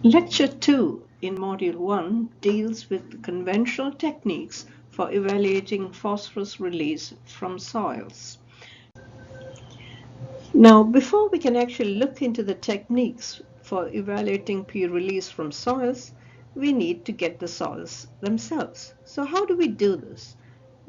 Lecture 2 in Module 1 deals with conventional techniques for evaluating phosphorus release from soils. Now, before we can actually look into the techniques for evaluating P release from soils, we need to get the soils themselves. So how do we do this?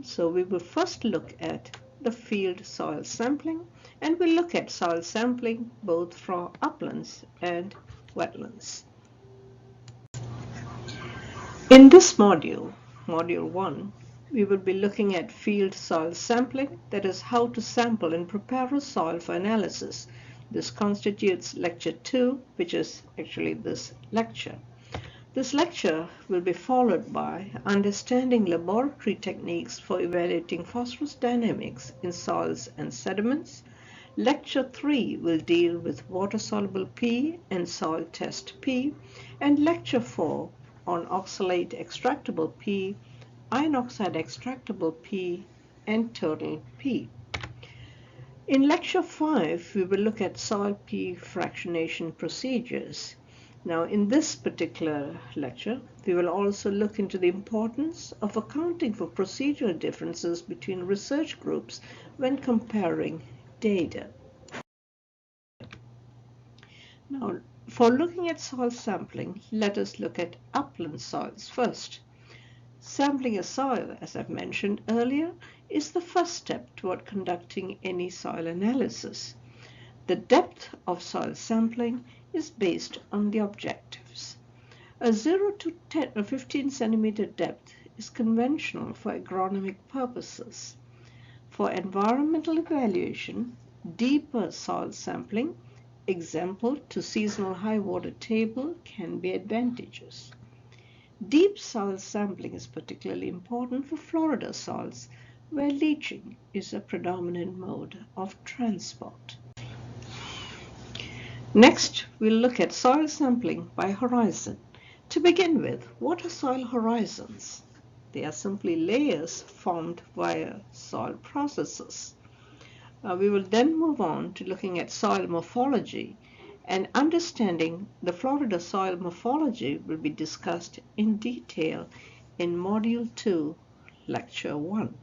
So we will first look at the field soil sampling, and we'll look at soil sampling both for uplands and wetlands. In this module, Module 1, we will be looking at field soil sampling, that is how to sample and prepare a soil for analysis. This constitutes Lecture 2, which is actually this lecture. This lecture will be followed by understanding laboratory techniques for evaluating phosphorus dynamics in soils and sediments. Lecture 3 will deal with water-soluble P and soil test P, and Lecture 4 on oxalate extractable P, iron oxide extractable P, and total P. In Lecture 5, we will look at soil P fractionation procedures. Now, in this particular lecture, we will also look into the importance of accounting for procedural differences between research groups when comparing data. Now, for looking at soil sampling, let us look at upland soils first. Sampling a soil, as I've mentioned earlier, is the first step toward conducting any soil analysis. The depth of soil sampling is based on the objectives. A 0 to 10 or 15 centimeter depth is conventional for agronomic purposes. For environmental evaluation, deeper soil sampling, example to seasonal high water table, can be advantageous. Deep soil sampling is particularly important for Florida soils, where leaching is a predominant mode of transport. Next, we'll look at soil sampling by horizon. To begin with, what are soil horizons? They are simply layers formed via soil processes. We will then move on to looking at soil morphology, and understanding the Florida soil morphology will be discussed in detail in Module 2, Lecture 1.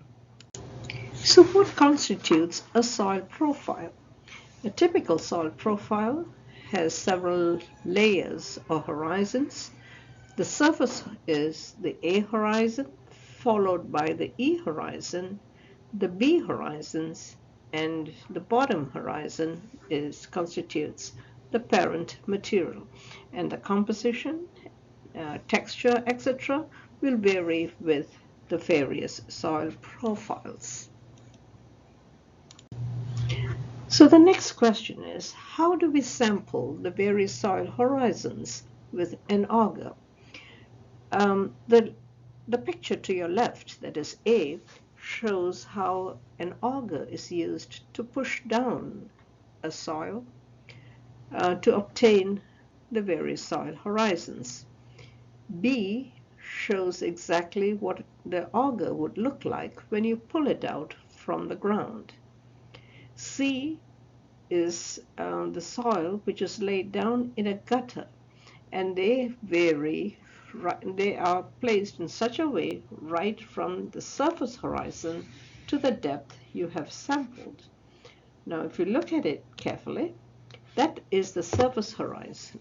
So what constitutes a soil profile? A typical soil profile has several layers or horizons. The surface is the A horizon, followed by the E horizon, the B horizons, and the bottom horizon constitutes the parent material, and the composition, texture, etc. will vary with the various soil profiles. So the next question is, how do we sample the various soil horizons with an auger? The picture to your left, that is A, shows how an auger is used to push down a soil to obtain the various soil horizons. B shows exactly what the auger would look like when you pull it out from the ground. C is the soil which is laid down in a gutter, and they vary. They are placed in such a way right from the surface horizon to the depth you have sampled. Now, if you look at it carefully, that is the surface horizon.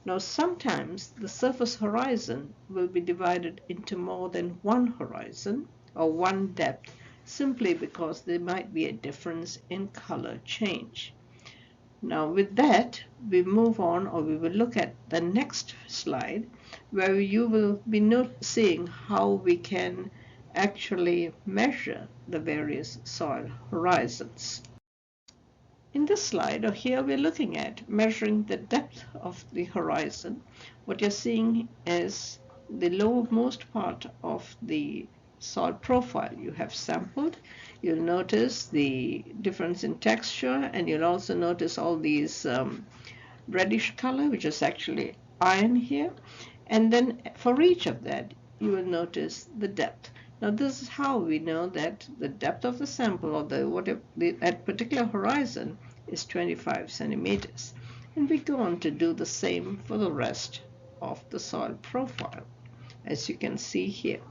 Now, sometimes the surface horizon will be divided into more than one horizon or one depth, simply because there might be a difference in color change. Now, with that, we move on, or we will look at the next slide, where you will be seeing how we can actually measure the various soil horizons. In this slide, or here, we're looking at measuring the depth of the horizon. What you're seeing is the lowermost part of the soil profile you have sampled. You'll notice the difference in texture, and you'll also notice all these reddish color, which is actually iron here. And then for each of that, you will notice the depth. Now, this is how we know that the depth of the sample, or that particular horizon, is 25 centimeters. And we go on to do the same for the rest of the soil profile, as you can see here.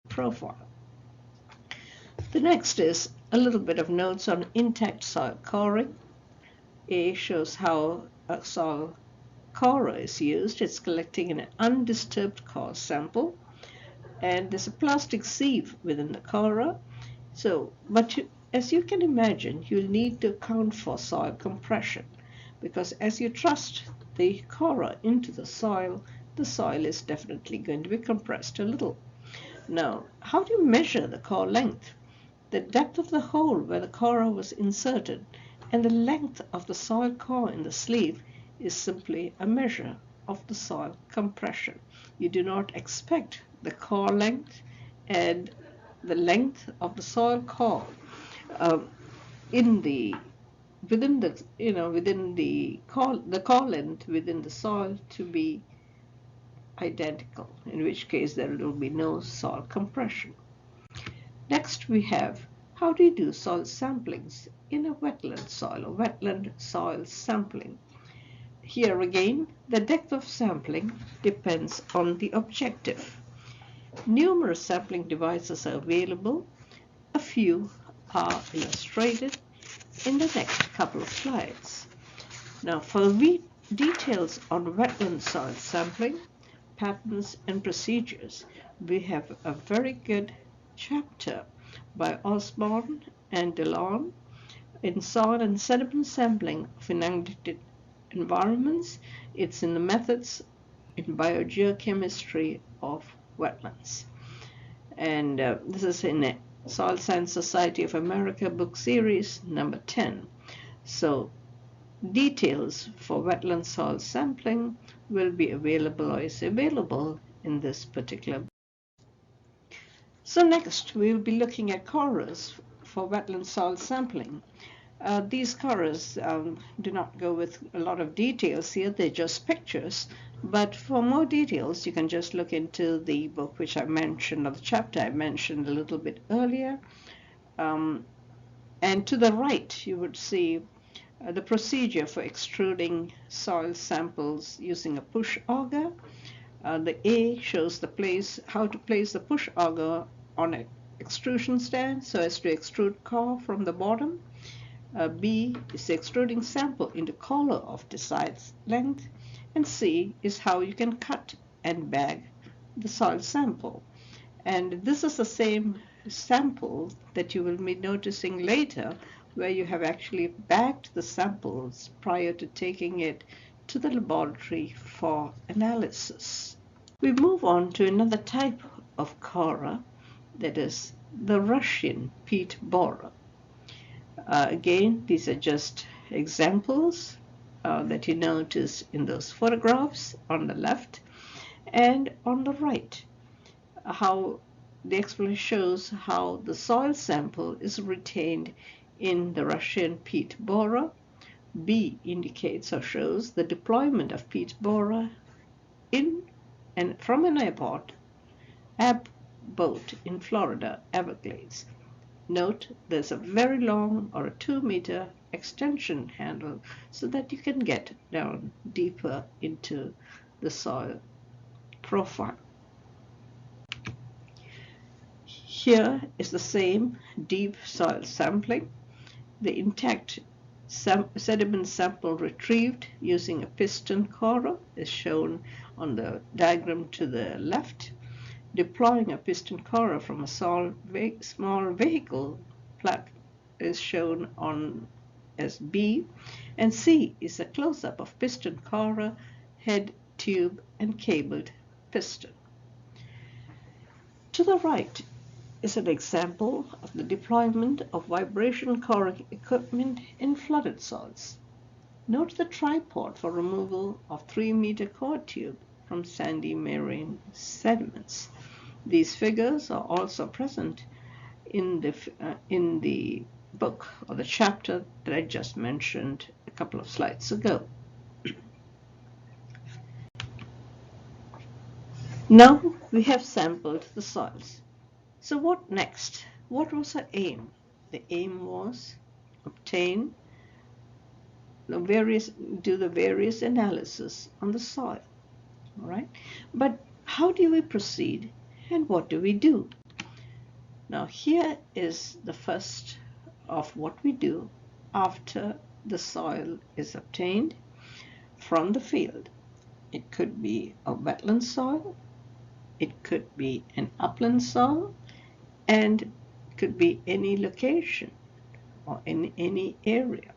Profile. The next is a little bit of notes on intact soil coring. A shows how a soil corer is used. It's collecting an undisturbed core sample, and there's a plastic sieve within the corer. As you can imagine, you'll need to account for soil compression, because as you thrust the corer into the soil is definitely going to be compressed a little. Now, how do you measure the core length? The depth of the hole where the corer was inserted and the length of the soil core in the sleeve is simply a measure of the soil compression. You do not expect the core length and the length of the soil core within the core length within the soil to be identical, in which case there will be no soil compression. Next we have, how do you do soil samplings in a wetland soil, or wetland soil sampling? Here again, the depth of sampling depends on the objective. Numerous sampling devices are available. A few are illustrated in the next couple of slides. Now, for details on wetland soil sampling, patterns and procedures, we have a very good chapter by Osborne and DeLon in soil and sediment sampling of inundated environments. It's in the methods in biogeochemistry of wetlands. And this is in a Soil Science Society of America book series number 10. So details for wetland soil sampling will be available, or is available, in this particular book. So next we will be looking at corers for wetland soil sampling. These corers do not go with a lot of details here, they're just pictures, but for more details you can just look into the book which I mentioned, or the chapter I mentioned a little bit earlier. And to the right you would see the procedure for extruding soil samples using a push auger. The A shows how to place the push auger on an extrusion stand so as to extrude core from the bottom. B is the extruding sample into collar of desired length, and C is how you can cut and bag the soil sample. And this is the same sample that you will be noticing later, where you have actually bagged the samples prior to taking it to the laboratory for analysis. We move on to another type of corer, that is the Russian peat borer. Again, these are just examples that you notice in those photographs on the left, and on the right, how the explanation shows how the soil sample is retained in the Russian peat borer. B indicates or shows the deployment of peat borer in and from an airport boat in Florida Everglades. Note there's a very long, or a 2-meter extension handle, so that you can get down deeper into the soil profile. Here is the same deep soil sampling. The intact sediment sample retrieved using a piston corer is shown on the diagram to the left. Deploying a piston corer from a small vehicle is shown on as B, and C is a close-up of piston corer, head, tube, and cabled piston. To the right is an example of the deployment of vibration coring equipment in flooded soils. Note the tripod for removal of 3-meter core tube from sandy marine sediments. These figures are also present in the book, or the chapter that I just mentioned a couple of slides ago. Now we have sampled the soils. So what next? What was our aim? The aim was obtain do the various analysis on the soil. All right, but how do we proceed and what do we do? Now here is the first of what we do after the soil is obtained from the field. It could be a wetland soil, it could be an upland soil, and it could be any location or in any area.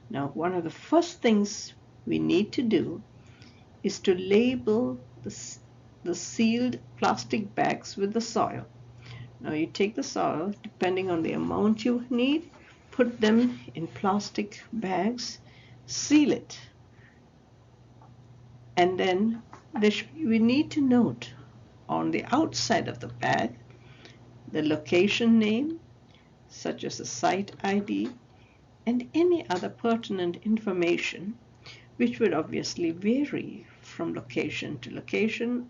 Now, one of the first things we need to do is to label the sealed plastic bags with the soil. Now, you take the soil, depending on the amount you need, put them in plastic bags, seal it, and then we need to note on the outside of the bag the location name, such as the site ID, and any other pertinent information, which would obviously vary from location to location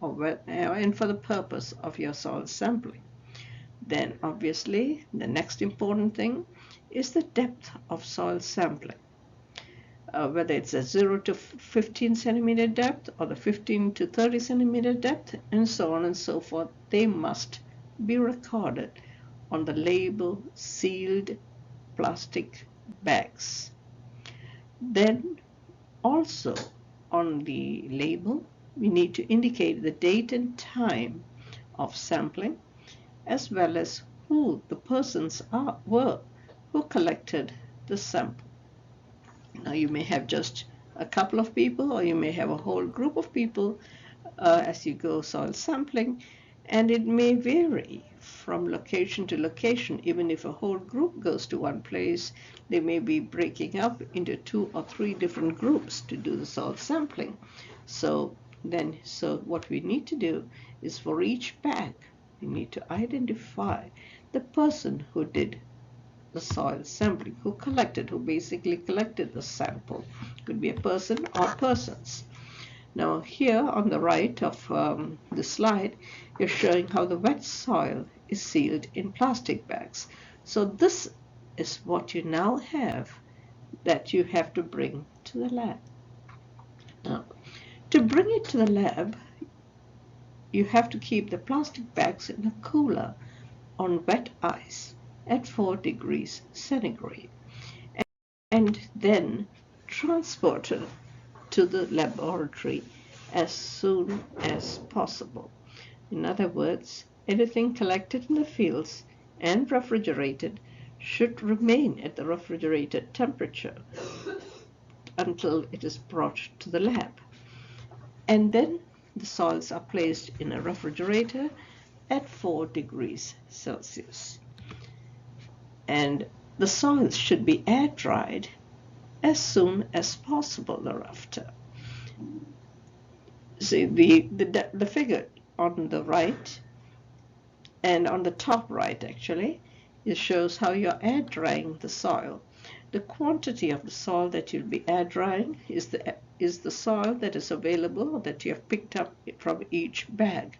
and for the purpose of your soil sampling. Then obviously the next important thing is the depth of soil sampling. Whether it's a 0 to 15 centimeter depth or the 15 to 30 centimeter depth, and so on and so forth, they must be recorded on the label sealed plastic bags. Then also on the label we need to indicate the date and time of sampling, as well as who the persons were who collected the sample. Now you may have just a couple of people, or you may have a whole group of people as you go soil sampling, and it may vary from location to location. Even if a whole group goes to one place, they may be breaking up into 2 or 3 different groups to do the soil sampling. So what we need to do is, for each bag, we need to identify the person who did the soil sampling, who basically collected the sample. Could be a person or persons. Now here on the right of the slide, you're showing how the wet soil is sealed in plastic bags. So this is what you now have that you have to bring to the lab. Now, to bring it to the lab, you have to keep the plastic bags in a cooler on wet ice at 4 degrees centigrade, and then transported to the laboratory as soon as possible. In other words, anything collected in the fields and refrigerated should remain at the refrigerated temperature until it is brought to the lab. And then the soils are placed in a refrigerator at 4 degrees Celsius. And the soils should be air dried as soon as possible thereafter. See the figure on the right, and on the top right actually, it shows how you're air drying the soil. The quantity of the soil that you'll be air drying is the soil that is available, that you have picked up from each bag.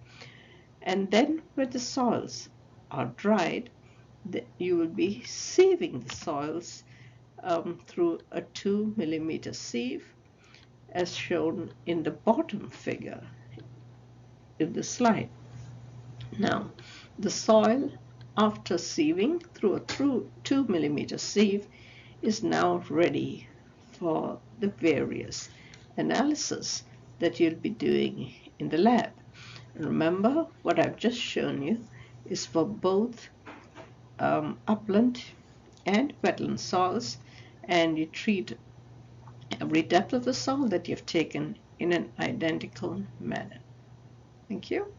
And then when the soils are dried, you will be sieving the soils through a 2 millimeter sieve, as shown in the bottom figure in the slide. Now, the soil, after sieving through a 2 millimeter sieve, is now ready for the various analysis that you'll be doing in the lab. And remember, what I've just shown you is for both upland and wetland soils, and you treat every depth of the soil that you've taken in an identical manner. Thank you.